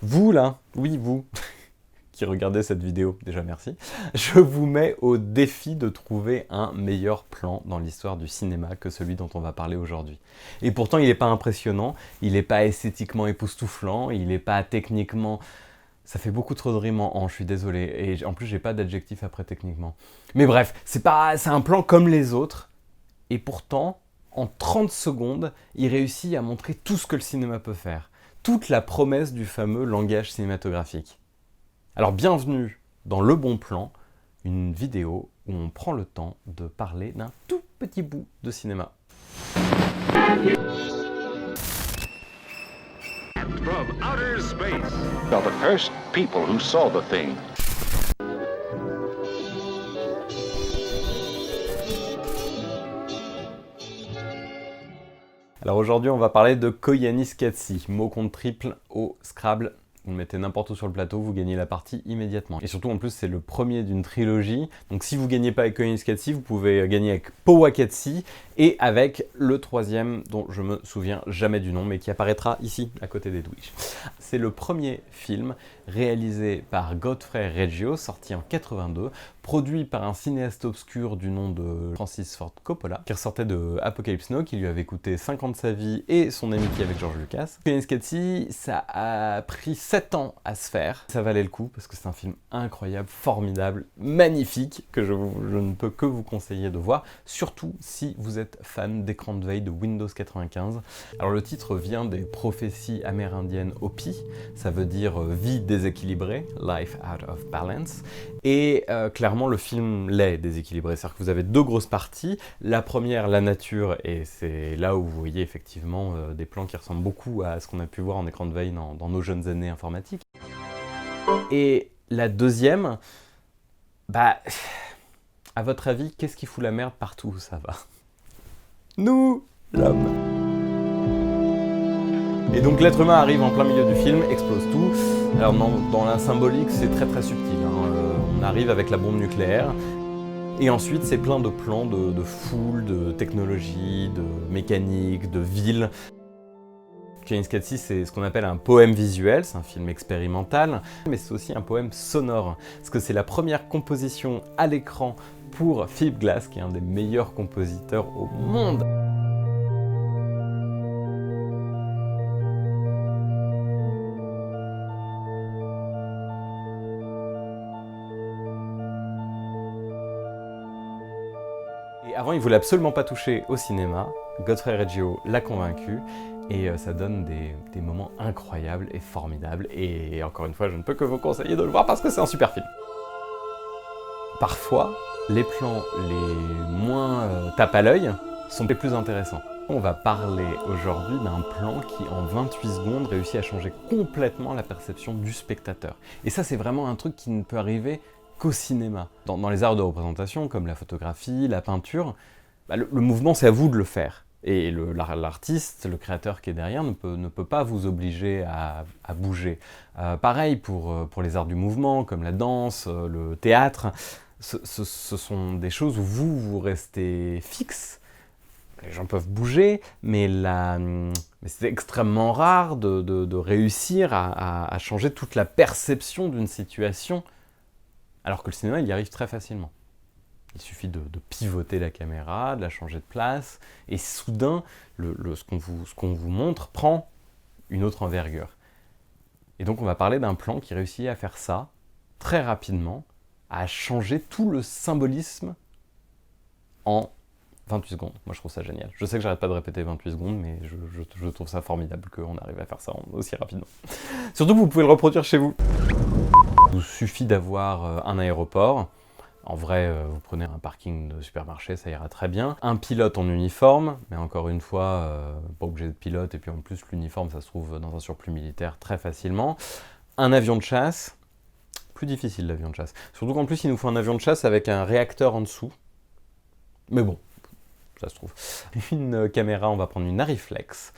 Vous là, oui vous, qui regardez cette vidéo, déjà merci, je vous mets au défi de trouver un meilleur plan dans l'histoire du cinéma que celui dont on va parler aujourd'hui. Et pourtant il n'est pas impressionnant, il n'est pas esthétiquement époustouflant, il n'est pas techniquement... Ça fait beaucoup trop de rimes en je suis désolé, et en plus j'ai pas d'adjectif après techniquement. Mais bref, c'est un plan comme les autres, et pourtant, en 30 secondes, il réussit à montrer tout ce que le cinéma peut faire. Toute la promesse du fameux langage cinématographique. Alors bienvenue dans Le Bon Plan, une vidéo où on prend le temps de parler d'un tout petit bout de cinéma. From outer space are the first people who saw the thing. Alors aujourd'hui, on va parler de Koyanis Katsi, mot compte triple au Scrabble. Vous le mettez n'importe où sur le plateau, vous gagnez la partie immédiatement. Et surtout, en plus, c'est le premier d'une trilogie. Donc si vous ne gagnez pas avec Koyanis Katsi, vous pouvez gagner avec Powakatsi et avec le troisième, dont je me souviens jamais du nom, mais qui apparaîtra ici, à côté d'Edwige. C'est le premier film réalisé par Godfrey Reggio, sorti en 82, produit par un cinéaste obscur du nom de Francis Ford Coppola, qui ressortait de Apocalypse Now, qui lui avait coûté 5 ans de sa vie et son amitié avec George Lucas. Koyanis Katsi, ça a pris 7 ans à se faire. Ça valait le coup, parce que c'est un film incroyable, formidable, magnifique, que je ne peux que vous conseiller de voir, surtout si vous êtes fan d'écran de veille de Windows 95. Alors le titre vient des prophéties amérindiennes Hopi, ça veut dire vie déséquilibrée, life out of balance, et clairement le film l'est déséquilibré, c'est-à-dire que vous avez deux grosses parties. La première, la nature, et c'est là où vous voyez effectivement des plans qui ressemblent beaucoup à ce qu'on a pu voir en écran de veille dans nos jeunes années informatiques. Et la deuxième, à votre avis, qu'est-ce qui fout la merde partout où ça va? Nous, l'homme. Et donc l'être humain arrive en plein milieu du film, explose tout. Alors dans la symbolique, c'est très très subtil. On arrive avec la bombe nucléaire. Et ensuite, c'est plein de plans de foule, de technologie, de mécanique, de ville. Koyanis Katsi, c'est ce qu'on appelle un poème visuel, c'est un film expérimental, mais c'est aussi un poème sonore, parce que c'est la première composition à l'écran pour Philip Glass, qui est un des meilleurs compositeurs au monde. Et avant, il voulait absolument pas toucher au cinéma. Godfrey Reggio l'a convaincu. Et ça donne des moments incroyables et formidables. Et encore une fois, je ne peux que vous conseiller de le voir parce que c'est un super film. Parfois, les plans les moins tape à l'œil sont les plus intéressants. On va parler aujourd'hui d'un plan qui, en 28 secondes, réussit à changer complètement la perception du spectateur. Et ça, c'est vraiment un truc qui ne peut arriver qu'au cinéma. Dans les arts de représentation, comme la photographie, la peinture, le mouvement, c'est à vous de le faire. Et l'artiste, le créateur qui est derrière ne peut pas vous obliger à bouger. Pareil pour les arts du mouvement, comme la danse, le théâtre. Ce sont des choses où vous restez fixe. Les gens peuvent bouger, mais c'est extrêmement rare de réussir à changer toute la perception d'une situation, alors que le cinéma, il y arrive très facilement. Il suffit de pivoter la caméra, de la changer de place, et soudain, ce qu'on vous montre prend une autre envergure. Et donc on va parler d'un plan qui réussit à faire ça, très rapidement, à changer tout le symbolisme en 28 secondes. Moi je trouve ça génial. Je sais que j'arrête pas de répéter 28 secondes, mais je trouve ça formidable qu'on arrive à faire ça aussi rapidement. Surtout que vous pouvez le reproduire chez vous. Il vous suffit d'avoir un aéroport. En vrai, vous prenez un parking de supermarché, ça ira très bien. Un pilote en uniforme, mais encore une fois, pas obligé de pilote, et puis en plus l'uniforme, ça se trouve dans un surplus militaire très facilement. Un avion de chasse, plus difficile l'avion de chasse. Surtout qu'en plus, il nous faut un avion de chasse avec un réacteur en dessous. Mais bon, ça se trouve. Une caméra, on va prendre une Arriflex.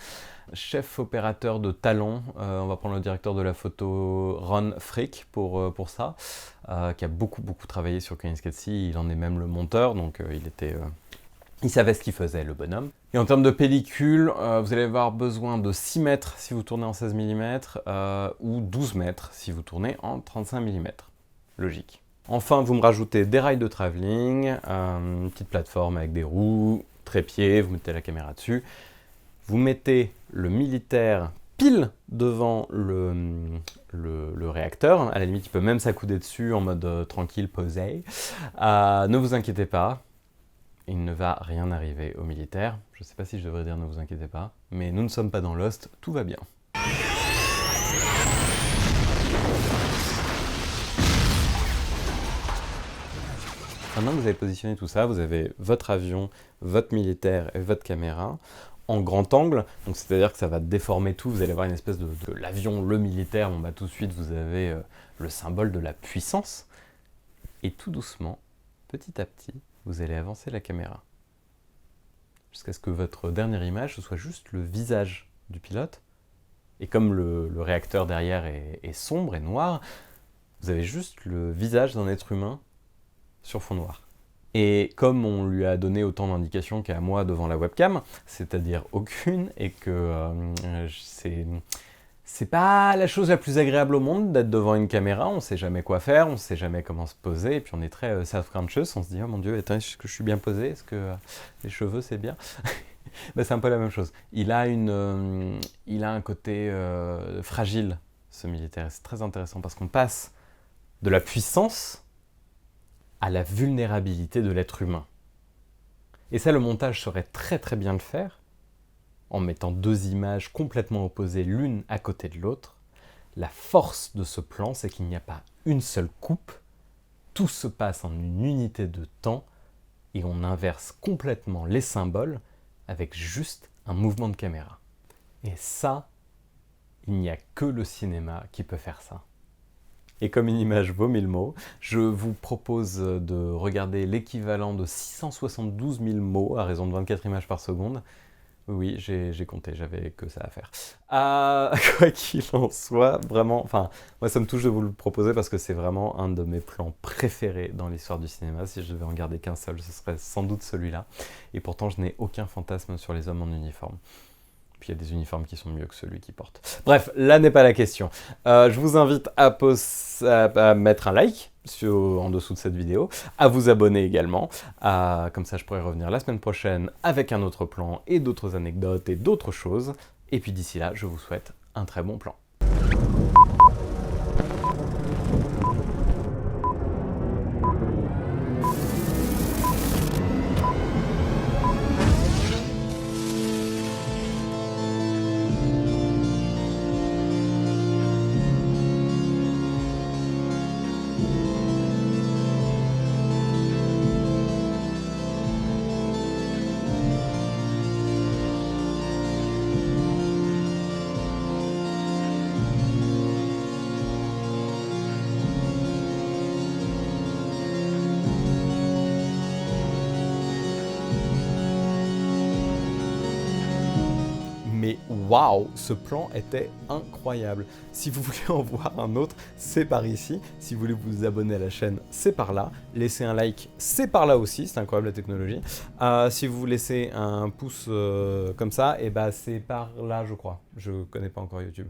Chef opérateur de talent, on va prendre le directeur de la photo Ron Frick pour ça, qui a beaucoup travaillé sur Koyanis Katsi, il en est même le monteur, donc il était Il savait ce qu'il faisait, le bonhomme. Et en termes de pellicule, vous allez avoir besoin de 6 mètres si vous tournez en 16 mm ou 12 mètres si vous tournez en 35 mm. Logique. Enfin, vous me rajoutez des rails de travelling, une petite plateforme avec des roues, trépied, vous mettez la caméra dessus. Vous mettez le militaire pile devant le réacteur. À la limite, il peut même s'accouder dessus en mode tranquille, posé. Ne vous inquiétez pas. Il ne va rien arriver aux militaires. Je ne sais pas si je devrais dire ne vous inquiétez pas, mais nous ne sommes pas dans Lost, tout va bien. Maintenant que vous avez positionné tout ça, vous avez votre avion, votre militaire et votre caméra en grand angle, donc c'est-à-dire que ça va déformer tout, vous allez avoir une espèce de l'avion, le militaire, bon bah tout de suite vous avez le symbole de la puissance, et tout doucement, petit à petit, vous allez avancer la caméra, jusqu'à ce que votre dernière image ce soit juste le visage du pilote, et comme le réacteur derrière est sombre et noir, vous avez juste le visage d'un être humain sur fond noir. Et comme on lui a donné autant d'indications qu'à moi devant la webcam, c'est-à-dire aucune, et que c'est pas la chose la plus agréable au monde d'être devant une caméra, on sait jamais quoi faire, on sait jamais comment se poser, et puis on est très self-conscious, on se dit « Oh mon Dieu, attends, est-ce que je suis bien posé? Est-ce que les cheveux c'est bien ?» Ben, c'est un peu la même chose. Il a un côté fragile, ce militaire, et c'est très intéressant, parce qu'on passe de la puissance à la vulnérabilité de l'être humain. Et ça, le montage saurait très très bien le faire, en mettant deux images complètement opposées l'une à côté de l'autre. La force de ce plan, c'est qu'il n'y a pas une seule coupe, tout se passe en une unité de temps, et on inverse complètement les symboles avec juste un mouvement de caméra. Et ça, il n'y a que le cinéma qui peut faire ça. Et comme une image vaut 1000 mots, je vous propose de regarder l'équivalent de 672 000 mots à raison de 24 images par seconde. Oui, j'ai compté, j'avais que ça à faire. Quoi qu'il en soit, vraiment, enfin, moi ça me touche de vous le proposer parce que c'est vraiment un de mes plans préférés dans l'histoire du cinéma. Si je devais en garder qu'un seul, ce serait sans doute celui-là. Et pourtant, je n'ai aucun fantasme sur les hommes en uniforme. Puis il y a des uniformes qui sont mieux que celui qu'ils portent. Bref, là n'est pas la question. Je vous invite à mettre un like en dessous de cette vidéo, à vous abonner également. Comme ça, je pourrai revenir la semaine prochaine avec un autre plan et d'autres anecdotes et d'autres choses. Et puis d'ici là, je vous souhaite un très bon plan. Mais waouh, ce plan était incroyable. Si vous voulez en voir un autre, c'est par ici. Si vous voulez vous abonner à la chaîne, c'est par là. Laissez un like, c'est par là aussi. C'est incroyable la technologie. Si vous laissez un pouce comme ça, et bah c'est par là, je crois. Je connais pas encore YouTube.